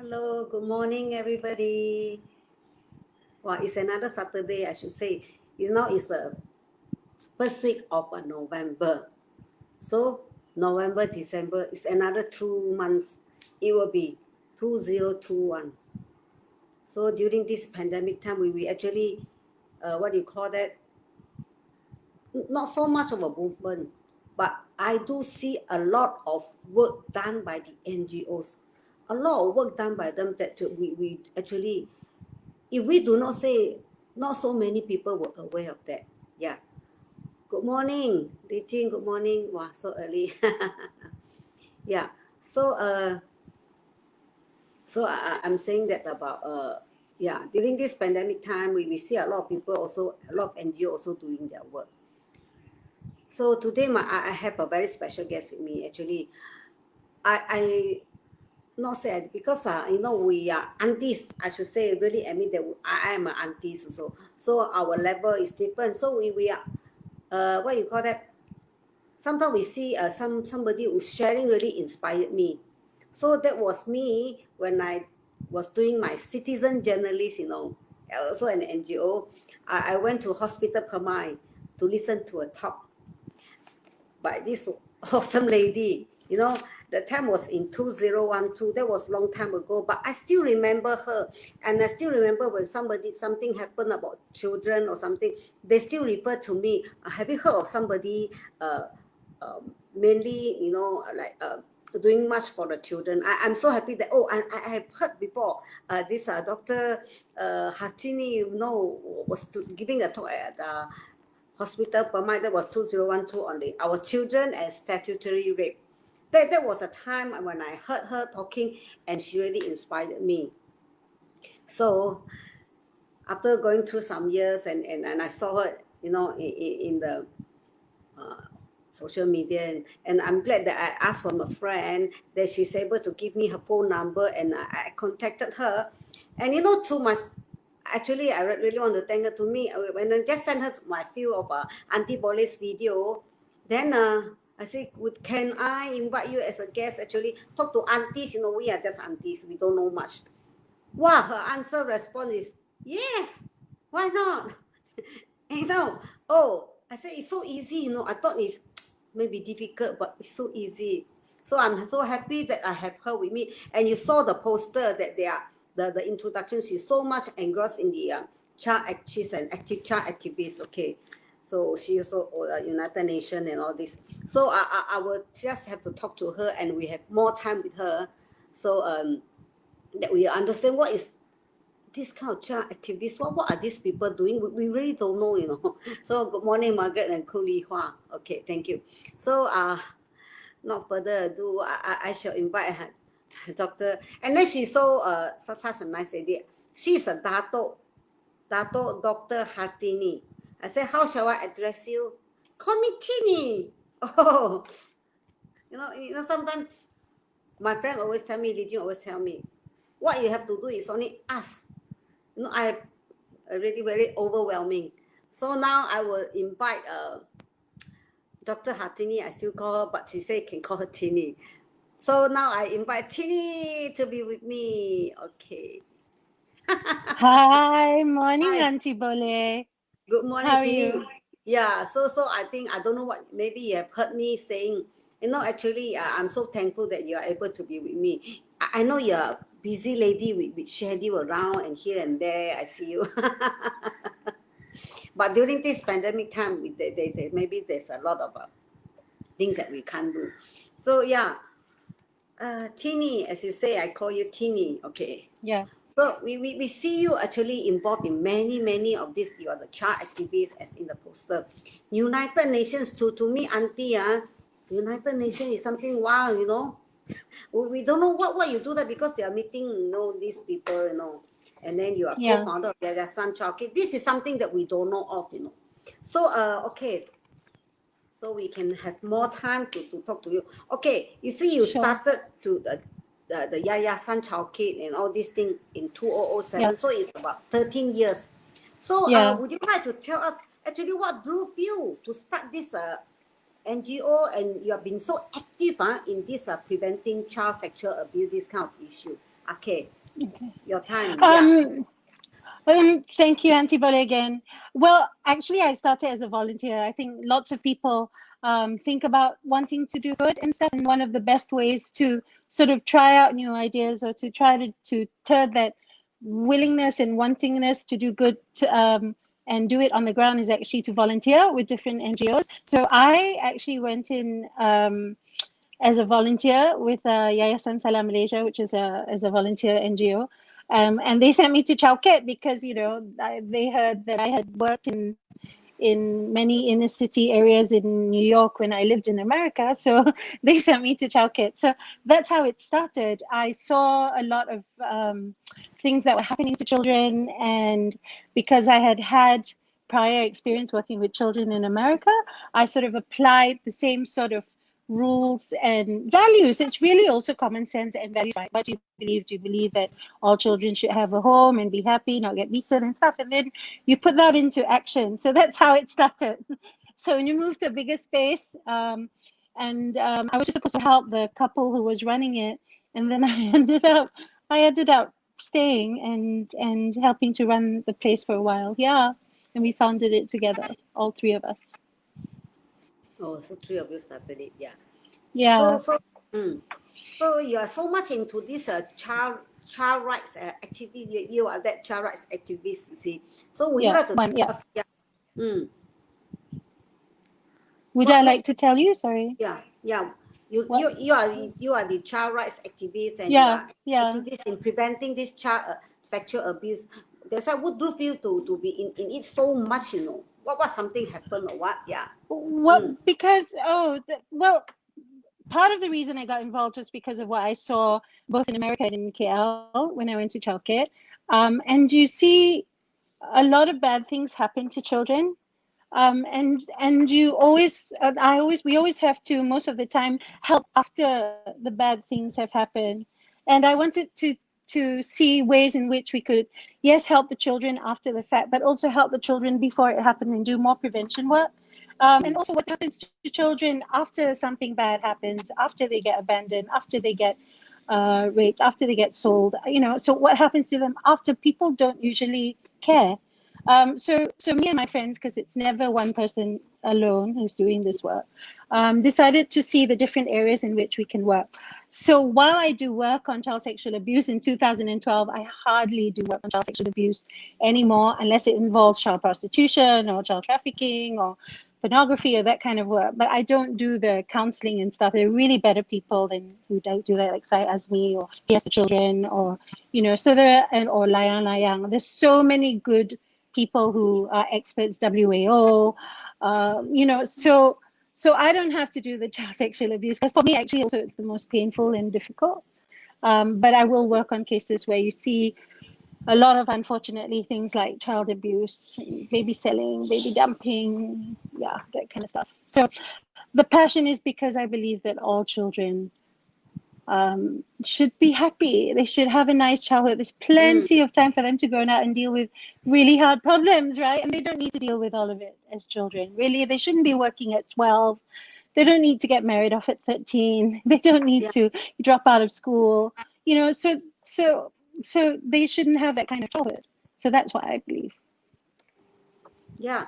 Hello, good morning, everybody. Well, it's another Saturday, I should say. It's the first week of November. So, November, December is another 2 months. It will be 2021. So, during this pandemic time, we actually, what do you call that? Not so much of a movement, but I do see a lot of work done by the NGOs. A lot of work done by them that we actually, if we do not say, not so many people were aware of that. Yeah. Good morning, Li Jing. Good morning. Wow, so early. Yeah. So I'm saying that about during this pandemic time, we see a lot of people also, a lot of NGOs also doing their work. So today I have a very special guest with me. Actually, I not say because we are aunties. I should say really admit that I am an auntie also. So our level is different. So we are what you call that? Sometimes we see somebody who's sharing really inspired me. So that was me when I was doing my citizen journalist. Also an NGO. I went to Hospital Permai to listen to a talk by this awesome lady. The time was in 2012. That was a long time ago, but I still remember her. And I still remember when something happened about children or something, they still refer to me. Have you heard of somebody mainly, doing much for the children? I'm so happy that, I have heard before this Dr. Hartini, was giving a talk at Hospital Permai. That was 2012 only. Our children and statutory rape. That was a time when I heard her talking, and she really inspired me. So after going through some years, and I saw her, in the social media, and I'm glad that I asked from a friend that she's able to give me her phone number, and I contacted her, and to my. Actually, I really want to thank her. To me, when I just sent her my few of Auntie Bole's video, then I said, can I invite you as a guest? Actually, talk to aunties. We are just aunties. We don't know much. Wow, her response is, yes, why not? I said, it's so easy. I thought it's maybe difficult, but it's so easy. So I'm so happy that I have her with me. And you saw the poster that they are, the introduction. She's so much engrossed in the she's an active child activist. Okay. So she also United Nations and all this. So I will just have to talk to her, and we have more time with her. So that we understand what is this kind of child activists. What are these people doing? We really don't know, So good morning, Margaret and Kuli Hua. Okay, thank you. So not further ado, I shall invite her, Doctor. And then she's such a nice lady. She's a Dato, Dr. Hartini. I said, how shall I address you? Call me Tini. Oh, sometimes my friend always tell me, Li Jing always tell me, what you have to do is only ask. I really very overwhelming. So now I will invite Dr. Hartini. I still call her, but she said can call her Tini. So now I invite Tini to be with me. Okay. Hi, morning, Hi. Auntie Bole. Good morning, How are Tini. you? Yeah, so I think, I don't know what, maybe you have heard me saying, actually, I'm so thankful that you are able to be with me. I know you're a busy lady with schedule around and here and there. I see you. But during this pandemic time, maybe there's a lot of things that we can't do. So yeah, Tini, as you say, I call you Tini. Okay. Yeah. So we see you actually involved in many of these. You are the child activist, as in the poster. United Nations, to me, Auntie, United Nations is something wow, We don't know what you do that, because they are meeting, these people, and then you are co-founder of Yayasan Chow Kit. This is something that we don't know of, So okay. So we can have more time to talk to you. Okay, you see, you started to the Yayasan Chow Kit and all these things in 2007. So it's about 13 years. So would you like to tell us actually what drove you to start this NGO, and you have been so active in this preventing child sexual abuse, this kind of issue? Okay. Okay. Your time. Thank you, Auntie Bole, again. Well, actually, I started as a volunteer. I think lots of people think about wanting to do good and stuff, and one of the best ways to sort of try out new ideas or to try to turn that willingness and wantingness to do good and do it on the ground is actually to volunteer with different NGOs. So I actually went in as a volunteer with Yayasan Salam Malaysia, which is a volunteer NGO. And they sent me to Chow Kit because, you know, they heard that I had worked in many inner city areas in New York when I lived in America. So they sent me to Chow Kit. So that's how it started. I saw a lot of things that were happening to children. And because I had prior experience working with children in America, I sort of applied the same sort of rules and values. It's really also common sense and values, right? What do you believe? Do you believe that all children should have a home and be happy, not get beaten and stuff? And then you put that into action. So that's how it started. So when you move to a bigger space, I was just supposed to help the couple who was running it, and then I ended up staying and helping to run the place for a while. Yeah, and we founded it together, all three of us. Oh, so three of you started it, yeah. Yeah. So you are so much into this child rights activity. You are that child rights activist, you see. So would you like to tell us? Yeah. Would I like to tell you? Sorry. Yeah. You are the child rights activist, and you are activist in preventing this child sexual abuse. That's why would you feel to be in it so much, you know? What something happened or what? Yeah. Well, because part of the reason I got involved was because of what I saw both in America and in KL when I went to Chow Kit. And you see a lot of bad things happen to children. And we always have to, most of the time, help after the bad things have happened. And I wanted to see ways in which we could, yes, help the children after the fact, but also help the children before it happened and do more prevention work. And also what happens to children after something bad happens, after they get abandoned, after they get raped, after they get sold, you know, so what happens to them after people don't usually care. So me and my friends, because it's never one person alone who's doing this work, decided to see the different areas in which we can work. So while I do work on child sexual abuse in 2012, I hardly do work on child sexual abuse anymore unless it involves child prostitution or child trafficking or pornography or that kind of work. But I don't do the counseling and stuff. There are really better people than who don't do that, like Sai Azmi or PS for Children, or, you know, so there are, or Layang Layang. There's so many good people who are experts, WAO, you know, so I don't have to do the child sexual abuse, because for me, actually, also it's the most painful and difficult. But I will work on cases where you see a lot of, unfortunately, things like child abuse, baby selling, baby dumping, yeah, that kind of stuff. So the passion is because I believe that all children should be happy. They should have a nice childhood. There's plenty of time for them to go out and deal with really hard problems, right? And they don't need to deal with all of it as children. Really, they shouldn't be working at 12. They don't need to get married off at 13. They don't need to drop out of school. You know, so they shouldn't have that kind of childhood. So that's what I believe. Yeah,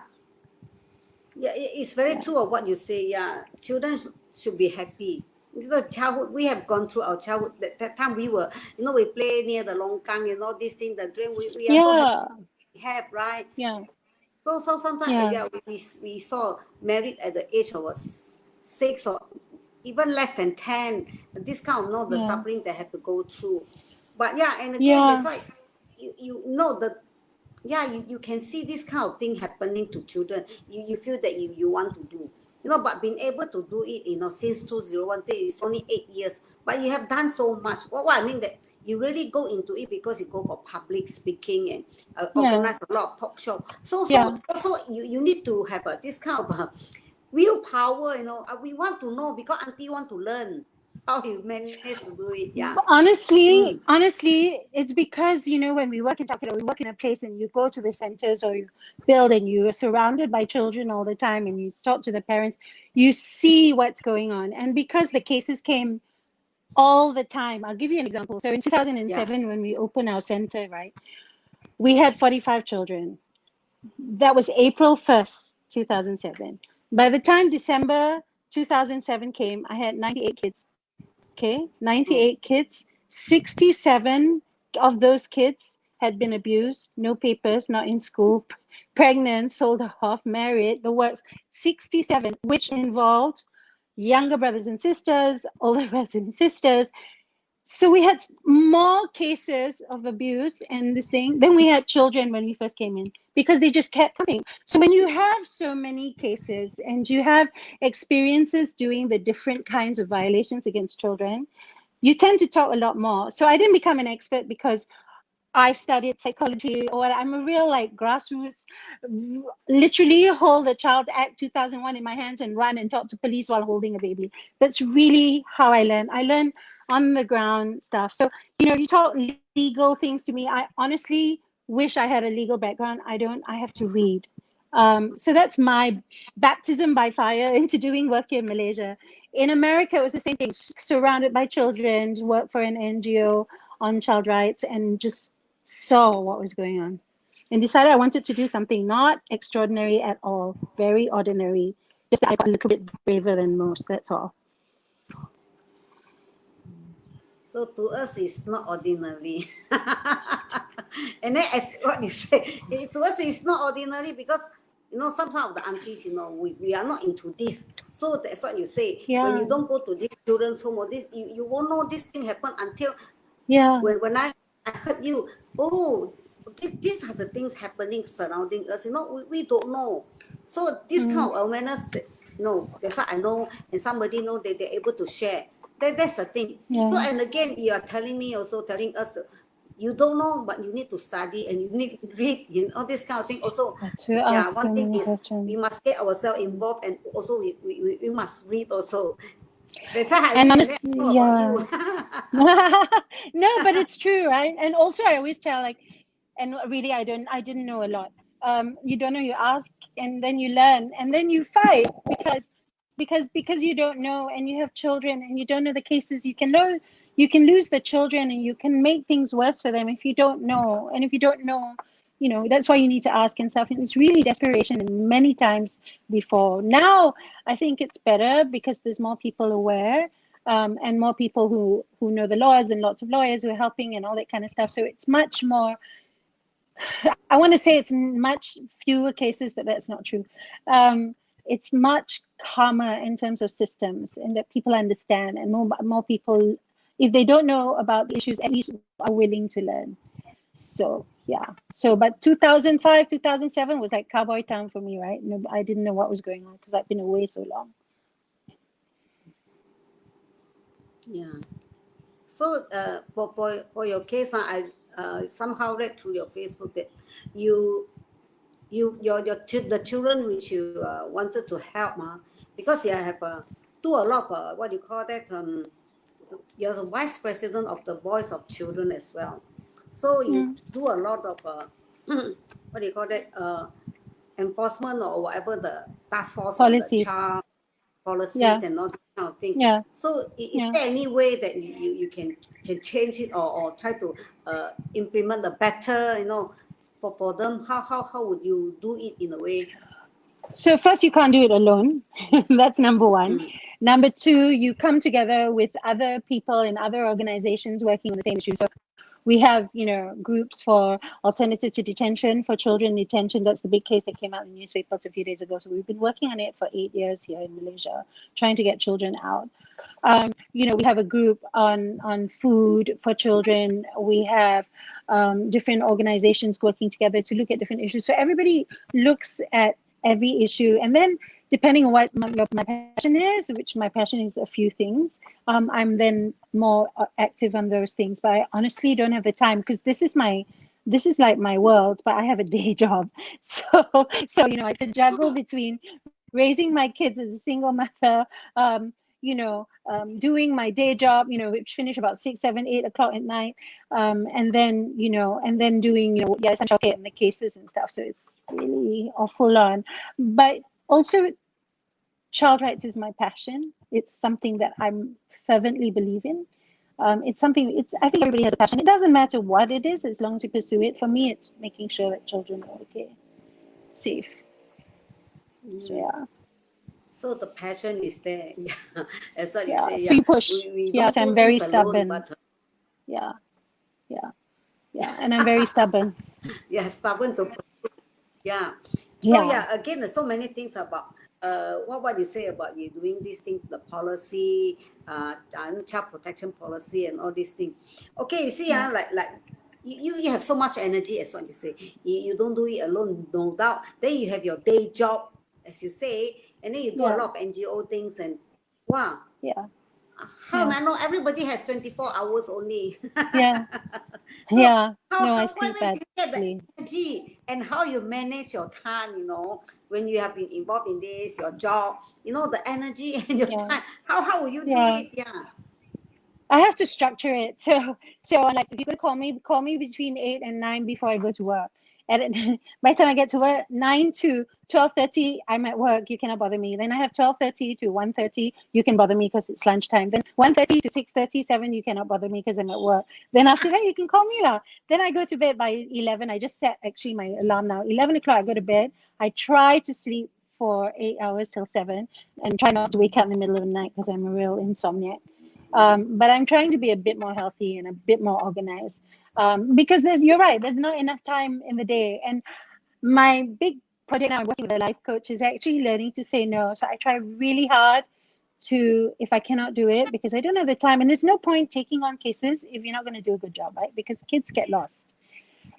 it's very true of what you say. Yeah, children should be happy. The childhood, we have gone through our childhood. That time we were, you know, we play near the longkang, you know, this thing, the dream. We are so happy we have, right? Yeah. So sometimes we saw married at the age of 6 or even less than 10. This kind of the suffering they have to go through. But and again, that's why you know that. You can see this kind of thing happening to children. You feel that you want to do, you know, but being able to do it, you know, since 2001, it's only 8 years, but you have done so much. What I mean that you really go into it because you go for public speaking and organize a lot of talk show. So also you need to have this kind of willpower, you know. We want to know because Auntie want to learn how you manage to do it. Honestly, it's because, you know, when we work in Chow Kit, or we work in a place and you go to the centers or you build and you are surrounded by children all the time and you talk to the parents, you see what's going on. And because the cases came all the time. I'll give you an example. So in 2007, when we opened our center, right, we had 45 children. That was April 1st, 2007. By the time December 2007 came, I had 98 kids. Okay, 98 kids. 67 of those kids had been abused, no papers, not in school, pregnant, sold off, married, the works. 67, which involved younger brothers and sisters, older brothers and sisters. So we had more cases of abuse and this thing than we had children when we first came in, because they just kept coming. So when you have so many cases and you have experiences doing the different kinds of violations against children, you tend to talk a lot more. So I didn't become an expert because I studied psychology, or I'm a real like grassroots, literally hold the Child Act 2001 in my hands and run and talk to police while holding a baby. That's really how I learned. I learned on the ground stuff. So, you know, you talk legal things to me. I honestly wish I had a legal background. I don't, I have to read. So that's my baptism by fire into doing work in Malaysia. In America, it was the same thing, surrounded by children, work for an NGO on child rights, and just saw what was going on and decided I wanted to do something not extraordinary at all, very ordinary, just that I got a little bit braver than most, that's all. So to us, it's not ordinary. And then as what you say, to us, it's not ordinary because, you know, some of the aunties, you know, we are not into this. So that's what you say. Yeah. When you don't go to this children's home or this, you won't know this thing happened until when I heard you, oh, these are the things happening surrounding us. You know, we don't know. So this kind of awareness, no, that's what I know, and somebody know that they're able to share. That's the thing. So, and again, you are telling me also, telling us, you don't know, but you need to study and you need to read, you know, this kind of thing also. Yeah, one thing is we must get ourselves involved, and also we must read also. That's why I read and know about you. No, but it's true, right? And also I always tell, like, and really I didn't know a lot. You don't know, you ask, and then you learn, and then you fight because you don't know, and you have children and you don't know the cases. You can lose the children, and you can make things worse for them if you don't know. And if you don't know, you know, that's why you need to ask and stuff. And it's really desperation. And many times before, now I think it's better because there's more people aware, and more people who know the laws, and lots of lawyers who are helping and all that kind of stuff. So it's much more, I want to say it's much fewer cases, but that's not true. It's much calmer in terms of systems, and that people understand, and more people, if they don't know about the issues, at least are willing to learn. So yeah. So but 2005, 2007 was like cowboy town for me, right? No, I didn't know what was going on because I've been away so long. Yeah. So for your case, I somehow read through your Facebook that the children which you wanted to help, because you have do a lot of what you call that, you're the vice president of the Voice of Children as well. So you do a lot of what do you call that, enforcement or whatever, the task force policies, or the child policies and all that kind of thing. Yeah. So is there any way that you can change it, or try to implement the better, you know, for them? How would you do it in a way? So first, you can't do it alone. That's number one. Number two, you come together with other people in other organizations working on the same issue. So we have, you know, groups for alternative to detention, for children in detention. That's the big case that came out in the newspapers a few days ago. So we've been working on it for 8 years here in Malaysia, trying to get children out. You know, we have a group on food for children. We have different organizations working together to look at different issues. So everybody looks at every issue, and then depending on what my passion is, which my passion is a few things, I'm then more active on those things. But I honestly don't have the time, because this is like my world, but I have a day job. So you know, it's a juggle between raising my kids as a single mother, you know, doing my day job, you know, which finish about 6, 7, 8 o'clock at night, and then, you know, doing, you know, Yayasan Chow Kit and the cases and stuff. So it's really full on. But also, child rights is my passion. It's something that I'm fervently believe in. It's something, I think everybody has a passion. It doesn't matter what it is, as long as you pursue it. For me, it's making sure that children are okay, safe. So yeah. So the passion is there. Yeah, that's what you Yeah. say. So Yeah, you push. we Yes, don't do I'm very things alone, stubborn. but Yeah. And I'm very stubborn. yeah, stubborn to. Yeah. So Yeah. yeah, again, there's so many things about what you say about you doing this thing, the policy, child protection policy, and all these things. Okay, you see, like you have so much energy, as what you say. You don't do it alone, no doubt. Then you have your day job, as you say, and then you do a lot of NGO things, and wow. Yeah. How I know everybody has 24 hours only. Yeah. So Yeah. No, I how see where do you get the badly. energy and how you manage your time, when you have been involved in this, your job, the energy and your time. How will you do it? Yeah. I have to structure it. So like, if you could call me between 8 and 9 before I go to work. And by the time I get to work, 9 to 12:30, I'm at work. You cannot bother me. Then I have 12:30 to 1:30. You can bother me because it's lunchtime. Then 1:30 to 6:37, you cannot bother me because I'm at work. Then after that, you can call me now. Then I go to bed by 11. I just set actually my alarm now. 11 o'clock, I go to bed. I try to sleep for 8 hours till 7 and try not to wake up in the middle of the night because I'm a real insomniac. But I'm trying to be a bit more healthy and a bit more organized, because you're right, there's not enough time in the day. And my big project now, I'm working with a life coach, is actually learning to say no. So I try really hard if I cannot do it, because I don't have the time. And there's no point taking on cases if you're not going to do a good job, right? Because kids get lost.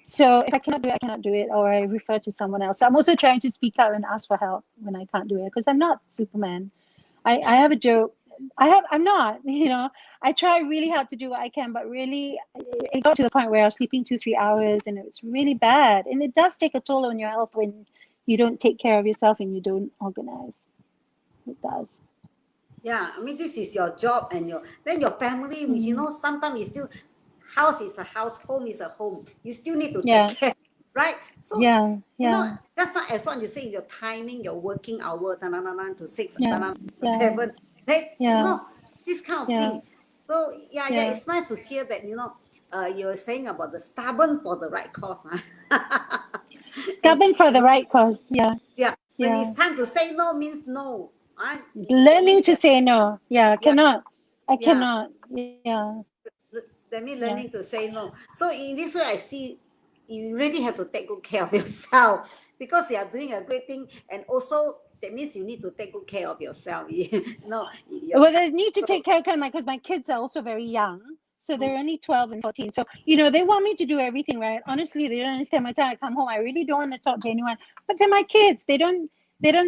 So if I cannot do it, I cannot do it, or I refer to someone else. So I'm also trying to speak out and ask for help when I can't do it, because I'm not Superman. I have a joke. I'm not, I try really hard to do what I can, but really it got to the point where I was sleeping 2-3 hours and it was really bad. And it does take a toll on your health when you don't take care of yourself and you don't organize. It does. Yeah, I mean, this is your job and then your family, which, sometimes you still, house is a house, home is a home. You still need to take care, right? So, that's not as what you say, your timing, your working hour, 9 to 6, 7, right? This kind of thing. So, it's nice to hear that, you're saying about the stubborn for the right cause. Stubborn for the right cause, Yeah, when it's time to say no means no. Learning to say no. I cannot. That means learning to say no. So in this way, I see you really have to take good care of yourself, because you are doing a great thing, and also that means you need to take good care of yourself. Well, I need to take care of because my kids are also very young. So they're only 12 and 14. So, they want me to do everything, right? Honestly, they don't understand. My time I come home, I really don't want to talk to anyone. But they're my kids. They don't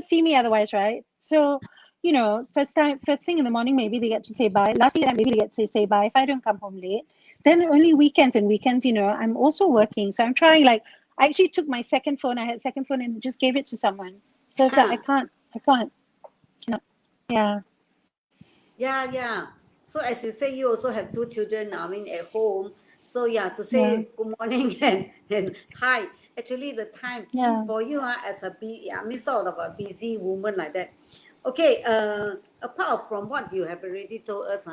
see me otherwise, right? So, first thing in the morning, maybe they get to say bye. Last thing, maybe they get to say bye if I don't come home late. Then only weekends, I'm also working. So I'm trying, I actually took my second phone. I had a second phone and just gave it to someone. So it's like, I can't. Yeah. So as you say, you also have 2 children, at home. So to say good morning and hi, actually the time for you as sort of a busy woman like that. Okay, apart from what you have already told us,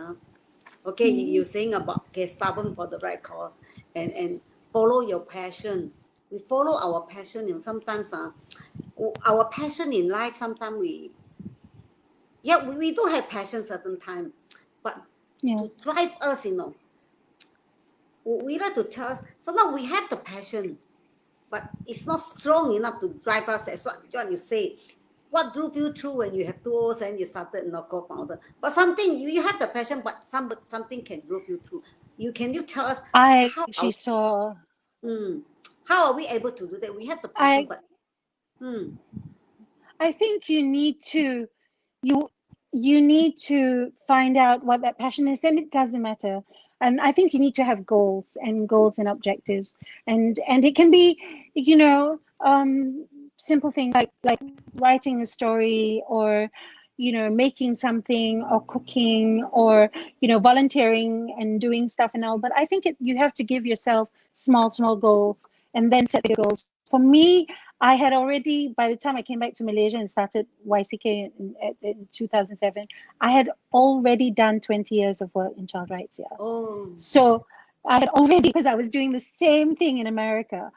okay, you're saying about stubborn for the right cause and follow your passion. We follow our passion, and sometimes our passion in life, sometimes we do have passion certain time, but to drive us, we like to tell us, sometimes we have the passion, but it's not strong enough to drive us, as what you say. What drove you through when you have 2 years and you started co-founder? But something, you have the passion, but something can drove you through. Can you tell us how are we able to do that? We have the passion, but I think you need to find out what that passion is, and it doesn't matter. And I think you need to have goals and objectives, and it can be, simple things like writing a story, or making something, or cooking, or volunteering and doing stuff and all. But I think you have to give yourself small goals and then set bigger goals. For me, I had already, by the time I came back to Malaysia and started YCK in 2007, I had already done 20 years of work in child rights here. Oh. So I had already, because I was doing the same thing in America.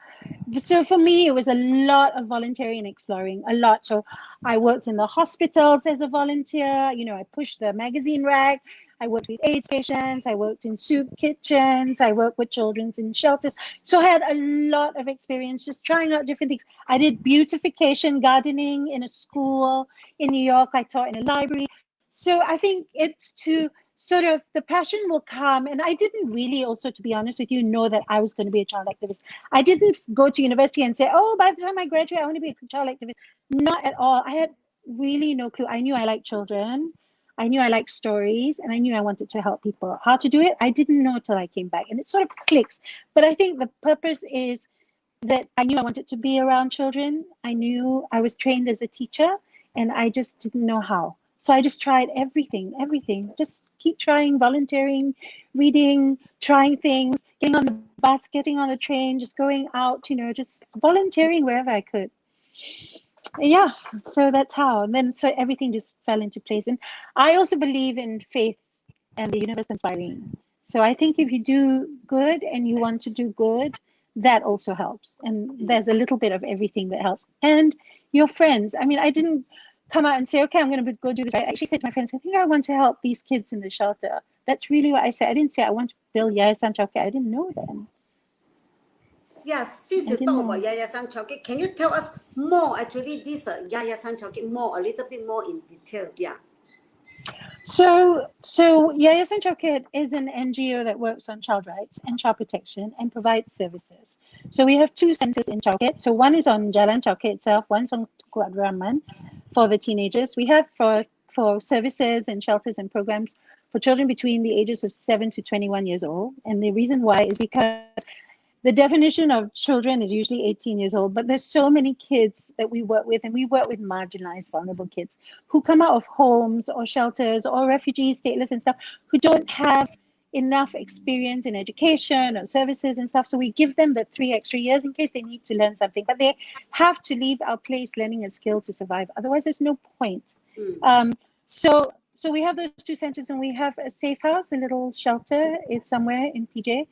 So for me, it was a lot of volunteering and exploring, a lot. So I worked in the hospitals as a volunteer. You know, I pushed the magazine rack. I worked with AIDS patients. I worked in soup kitchens. I worked with children in shelters. So I had a lot of experience just trying out different things. I did beautification gardening in a school in New York. I taught in a library. So I think it's to sort of, the passion will come. And I didn't really also, to be honest with you, know that I was going to be a child activist. I didn't go to university and say, oh, by the time I graduate, I want to be a child activist. Not at all. I had really no clue. I knew I liked children. I knew I liked stories, and I knew I wanted to help people. How to do it, I didn't know till I came back, and it sort of clicks. But I think the purpose is that I knew I wanted to be around children. I knew I was trained as a teacher, and I just didn't know how. So I just tried everything. Just keep trying, volunteering, reading, trying things, getting on the bus, getting on the train, just going out, you know, just volunteering wherever I could. Yeah, so that's how. And then so everything just fell into place. And I also believe in faith and the universe conspiring. So I think if you do good and you want to do good, that also helps. And there's a little bit of everything that helps. And your friends. I mean, I didn't come out and say, okay, I'm going to go do this. I actually said to my friends, I think I want to help these kids in the shelter. That's really what I said. I didn't say I want to build Yayasan Chow Kit. I didn't know then. Yeah, since you talk about Yayasan Chow Kit, can you tell us more, actually, this Yayasan Chow Kit, a little bit more in detail? Yeah. So Yayasan Chow Kit is an NGO that works on child rights and child protection and provides services. So we have 2 centers in Chow Kit. So one is on Jalan Chow Kit itself, one's on Kuat Rahman for the teenagers. We have for services and shelters and programs for children between the ages of 7 to 21 years old. And the reason why is because the definition of children is usually 18 years old, but there's so many kids that we work with, and we work with marginalized, vulnerable kids who come out of homes or shelters or refugees, stateless and stuff, who don't have enough experience in education or services and stuff. So we give them the 3 extra years in case they need to learn something, but they have to leave our place learning a skill to survive. Otherwise, there's no point. So we have those 2 centers, and we have a safe house, a little shelter. It's somewhere in PJ.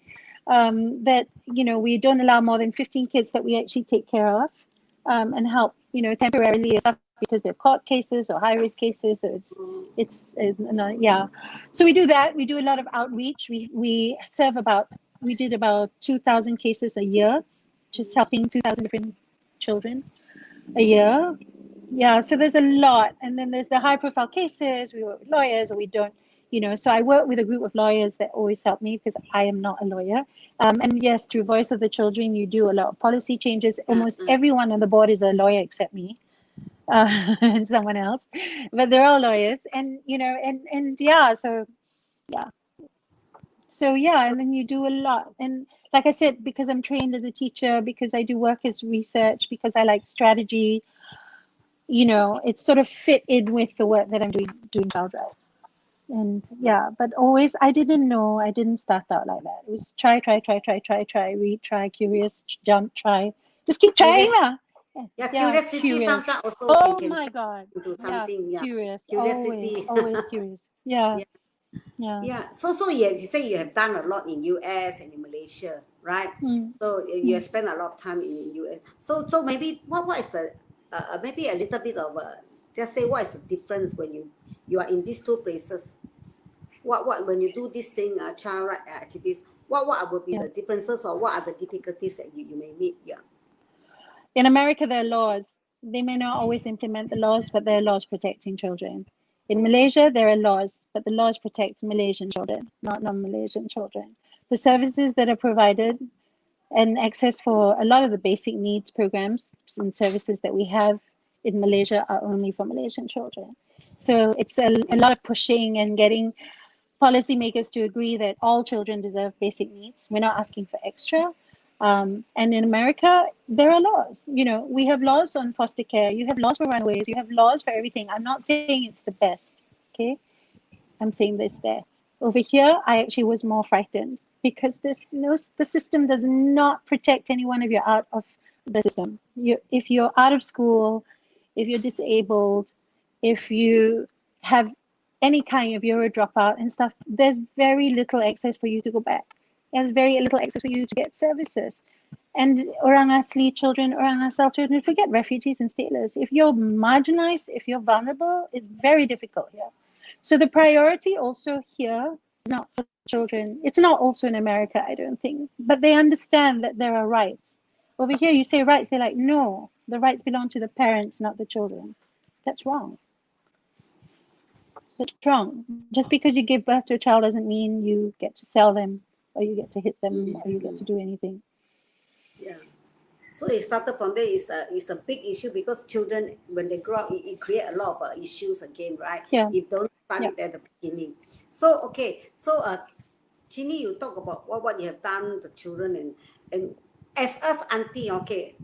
That, you know, we don't allow more than 15 kids that we actually take care of and help, you know, temporarily, because they're court cases or high-risk cases. So it's yeah. So we do that. We do a lot of outreach. We did about 2,000 cases a year, just helping 2,000 different children a year. Yeah, so there's a lot. And then there's the high-profile cases. We work with lawyers, or we don't. You know, so I work with a group of lawyers that always help me because I am not a lawyer. And yes, through Voice of the Children, you do a lot of policy changes. Almost everyone on the board is a lawyer except me and someone else, but they're all lawyers. And, you know, and yeah, so yeah. So yeah, and then you do a lot. And like I said, because I'm trained as a teacher, because I do work as research, because I like strategy, you know, it's sort of fit in with the work that I'm doing child rights. And yeah, but always, I didn't know, I didn't start out like that. It was try, read, try, curious, jump, try. Just keep trying lah. Yeah, curiosity sometimes also can my God. into something. Yeah, Curious, curiosity. always curious. Yeah. So you say you have done a lot in US and in Malaysia, right? So you have spent a lot of time in US. So maybe what is the maybe a little bit of just say what is the difference when you are in these 2 places? What when you do this thing, child right activists, what will be the differences, or what are the difficulties that you may meet? Yeah. In America, there are laws. They may not always implement the laws, but there are laws protecting children. In Malaysia, there are laws, but the laws protect Malaysian children, not non-Malaysian children. The services that are provided and access for a lot of the basic needs programs and services that we have in Malaysia are only for Malaysian children. So it's a lot of pushing and getting policymakers to agree that all children deserve basic needs. We're not asking for extra. And in America, there are laws. You know, we have laws on foster care. You have laws for runaways. You have laws for everything. I'm not saying it's the best, okay? I'm saying this there. Over here, I actually was more frightened because the system does not protect anyone if you're out of the system. If you're out of school, if you're disabled, if you have any kind of you're a dropout and stuff, there's very little access for you to go back. There's very little access for you to get services. And orang asli children, orang asal children, forget refugees and stateless. If you're marginalized, if you're vulnerable, it's very difficult here. So the priority also here is not for children. It's not also in America, I don't think. But they understand that there are rights. Over here, you say rights, they're like, no, the rights belong to the parents, not the children. That's wrong. That's wrong. Just because you give birth to a child doesn't mean you get to sell them, or you get to hit them, or you get to do anything. Yeah. So it started from there. It's a big issue because children, when they grow up, it creates a lot of issues again, right? Yeah. If don't start it at the beginning. So okay. So Tini, you talk about what you have done the children and as us auntie, okay,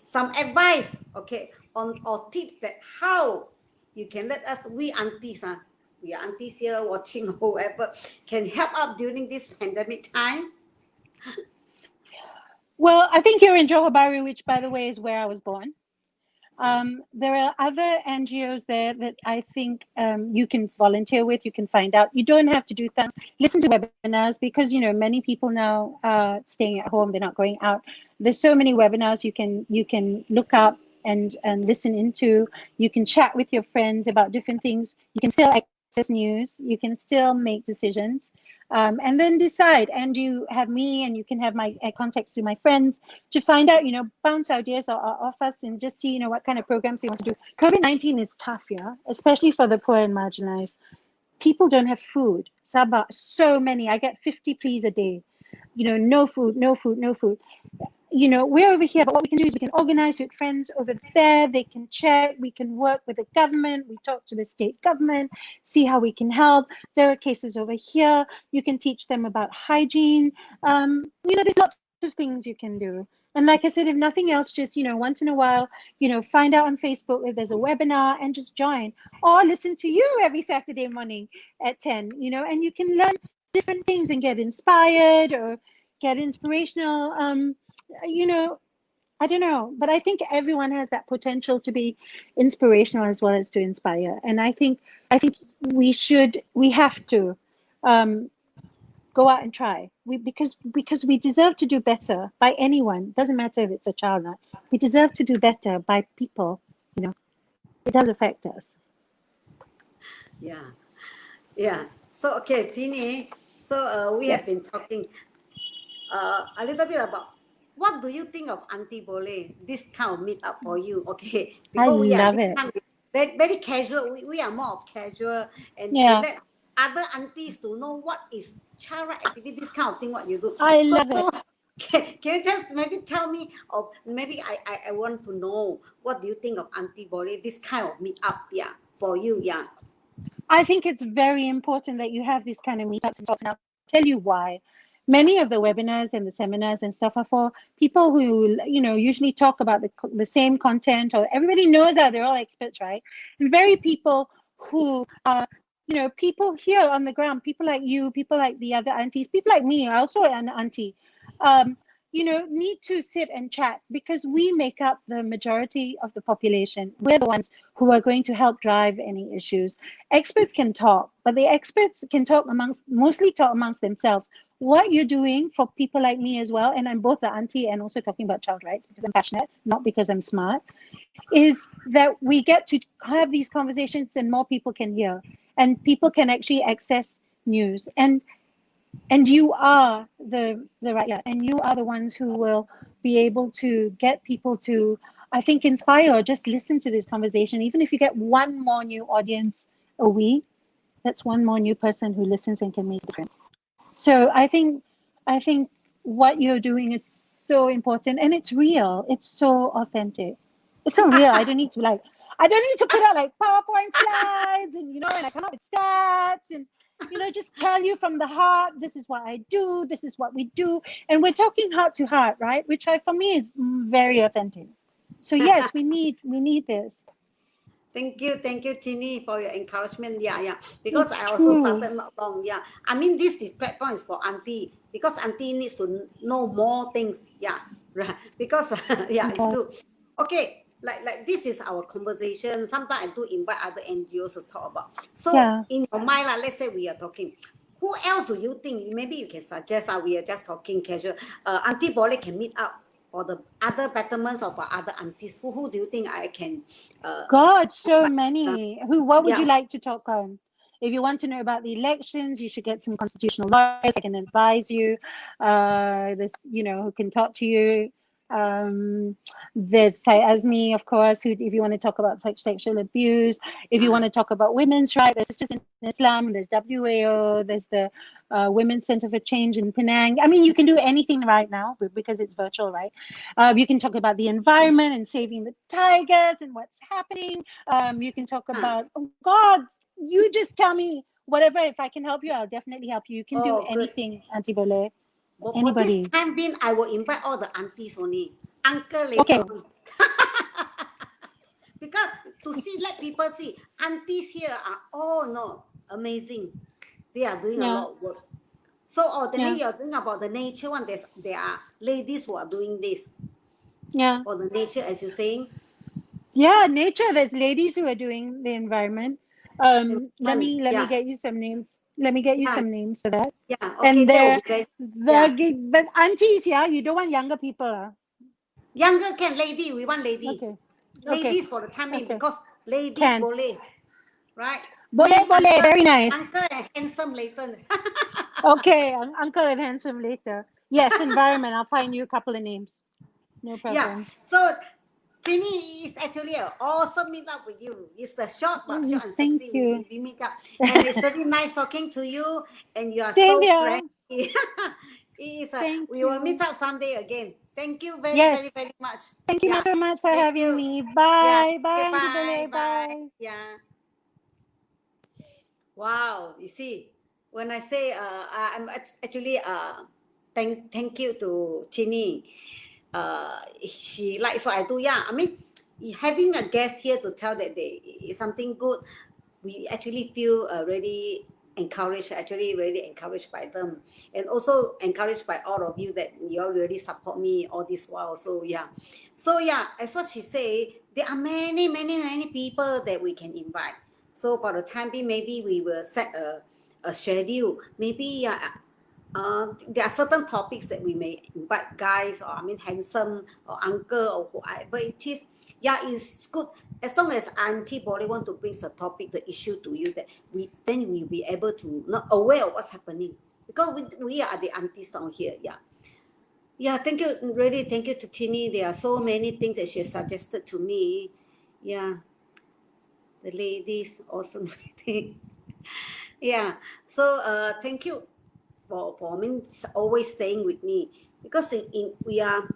some advice, okay, on or tips that how you can let us, we aunties, we are aunties here watching whoever can help out during this pandemic time. Well, I think you're in Johor Bahru, which, by the way, is where I was born. There are other NGOs there that I think you can volunteer with, you can find out. You don't have to do things. Listen to webinars because, you know, many people now are staying at home, they're not going out. There's so many webinars you can look up and listen into. You can chat with your friends about different things. You can still access news. You can still make decisions. And then decide, and you have me and you can have my contacts to my friends to find out, you know, bounce ideas off us and just see, you know, what kind of programs you want to do. COVID-19 is tough, yeah, especially for the poor and marginalized. People don't have food. Sabah, so many. I get 50 pleas a day. You know, no food, no food, no food. You know, we're over here, but what we can do is we can organize with friends over there. They can check, we can work with the government, we talk to the state government, see how we can help. There are cases over here. You can teach them about hygiene. You know, there's lots of things you can do. And like I said, if nothing else, just, you know, once in a while, you know, find out on Facebook if there's a webinar and just join, or listen to you every Saturday morning at 10, you know, and you can learn different things and get inspired or get inspirational. You know, I don't know, but I think everyone has that potential to be inspirational as well as to inspire. And I think we have to go out and try. Because we deserve to do better by anyone. Doesn't matter if it's a child or not. We deserve to do better by people. You know, it does affect us. Yeah. So okay, Tini. So we have been talking a little bit about. What do you think of Auntie Boleh? This kind of meet up for you, okay? Because I love it. Very, very casual. We are more of casual and to let other aunties to know what is child right activity, this kind of thing, what you do. I love it. Can you just maybe tell me, or maybe I want to know, what do you think of Auntie Boleh? This kind of meet up, yeah, for you, yeah. I think it's very important that you have these kind of meetups and talks, and I'll tell you why. Many of the webinars and the seminars and stuff are for people who, you know, usually talk about the same content, or everybody knows that they're all experts, right? And very people who are, you know, people here on the ground, people like you, people like the other aunties, people like me, also an auntie, you know, need to sit and chat because we make up the majority of the population. We're the ones who are going to help drive any issues. Experts can talk, but the experts can mostly talk amongst themselves. What you're doing for people like me as well, and I'm both the auntie and also talking about child rights because I'm passionate, not because I'm smart, is that we get to have these conversations and more people can hear, and people can actually access news. And you are the right, yeah, and you are the ones who will be able to get people to, I think, inspire or just listen to this conversation. Even if you get one more new audience a week, that's one more new person who listens and can make a difference. So I think what you're doing is so important, and it's real. It's so authentic. It's so real. I don't need to put out like PowerPoint slides and, you know, and I come up with stats and, you know, just tell you from the heart, this is what I do, this is what we do. And we're talking heart to heart, right? Which for me is very authentic. So yes, we need this. Thank you, Tini, for your encouragement. Yeah. Because it's I also true. started not long. Yeah, I mean this platform is for auntie because auntie needs to know more things. Yeah, right? Because yeah, it's true. Okay, like this is our conversation. Sometimes I do invite other NGOs to talk about. So in your mind, let's say we are talking. Who else do you think? Maybe you can suggest. We are just talking casual. Auntie Boleh can meet up for the other betterments of our other aunties. Who do you think I can? God, so many. What would you like to talk on? If you want to know about the elections, you should get some constitutional lawyers. I can advise you. Who can talk to you. There's Asmi, of course, who, if you want to talk about sexual abuse, if you want to talk about women's rights, there's Sisters in Islam, there's WAO, there's the Women's Center for Change in Penang. I mean, you can do anything right now because it's virtual, right? You can talk about the environment and saving the tigers and what's happening. You can talk about, oh God, you just tell me whatever. If I can help you, I'll definitely help you. You can do anything, Auntie Boleh. But this time being, I will invite all the aunties only. Uncle later. Okay. Because to see, let people see, aunties here are all amazing. They are doing a lot of work. So, that means you're thinking about the nature one. There are ladies who are doing this. Yeah. For the nature, as you're saying. Yeah, nature. There's ladies who are doing the environment. Let me get you some names. Let me get you some names for that. Yeah. Okay. And but aunties, you don't want younger people. Younger can lady. We want lady. Okay. Ladies for the time being because ladies boleh, right? Boleh. Very nice. Uncle and handsome later. Okay, uncle and handsome later. Yes, environment. I'll find you a couple of names. No problem. Yeah. So, Tini is actually an awesome meet up with you. It's a short but short and sexy. We meet up, and it's really nice talking to you. And you are so friendly. We will meet up someday again. Thank you very much. Thank you so much for having me. Bye. Bye, Auntie Boleh. Bye. Yeah. Wow. You see, when I say I'm actually thank you to Tini. She likes what I do. Yeah, I mean, having a guest here to tell that they is something good, we actually feel really encouraged, really encouraged by them, and also encouraged by all of you that you all really support me all this while. So yeah, as what she say, there are many people that we can invite. So for the time being, maybe we will set a schedule. Maybe there are certain topics that we may invite guys or handsome or uncle or whoever it is. Yeah, it's good as long as Auntie Boleh want to bring the topic, the issue to you, that then we'll be able to not aware of what's happening because we are the aunties down here. Yeah. Thank you, really. Thank you to Tini. There are so many things that she has suggested to me. Yeah, the ladies, awesome lady. Yeah. So thank you. For always staying with me because we are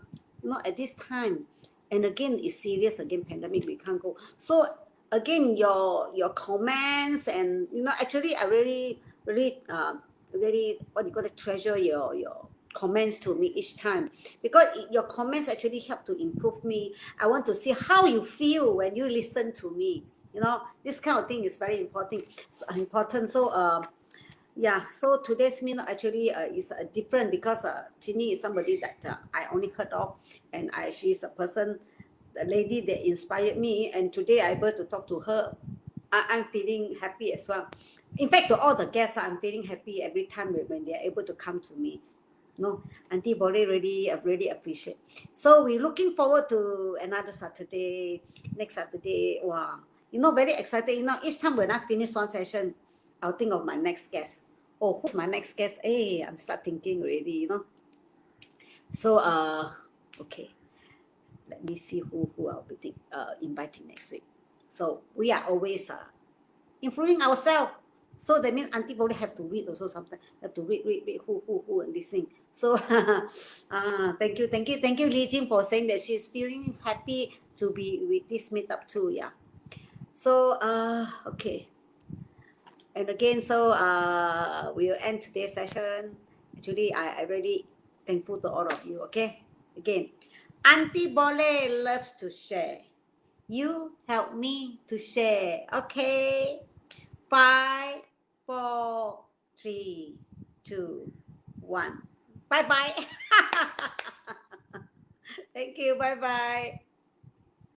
not at this time, and again it's serious again, pandemic, we can't go. So again, your comments and actually I really what do you call it, treasure your comments to me each time because your comments actually help to improve me. I want to see how you feel when you listen to me. This kind of thing is very important. So yeah, so today's meeting actually is different because Tini is somebody that I only heard of, and she's a person, the lady that inspired me, and today I'm able to talk to her. I'm feeling happy as well. In fact, to all the guests, I'm feeling happy every time when they're able to come to me. Auntie Boleh really appreciate. So we're looking forward to another Saturday, next Saturday. Wow, very excited. Each time when I finish one session, I'll think of my next guest. Oh, who's my next guest? Hey, I'm start thinking already, So, okay. Let me see who I'll be inviting next week. So we are always improving ourselves. So that means Auntie Boleh have to read also sometimes. Have to read who and listening. So thank you, Li Jing, for saying that she's feeling happy to be with this meetup too. Yeah. So okay. And again, so we'll end today's session. Actually, I really thankful to all of you. Okay, again, Auntie Boleh loves to share. You help me to share. Okay, 5, 4, 3, 2, 1. Bye bye. Thank you. Bye bye.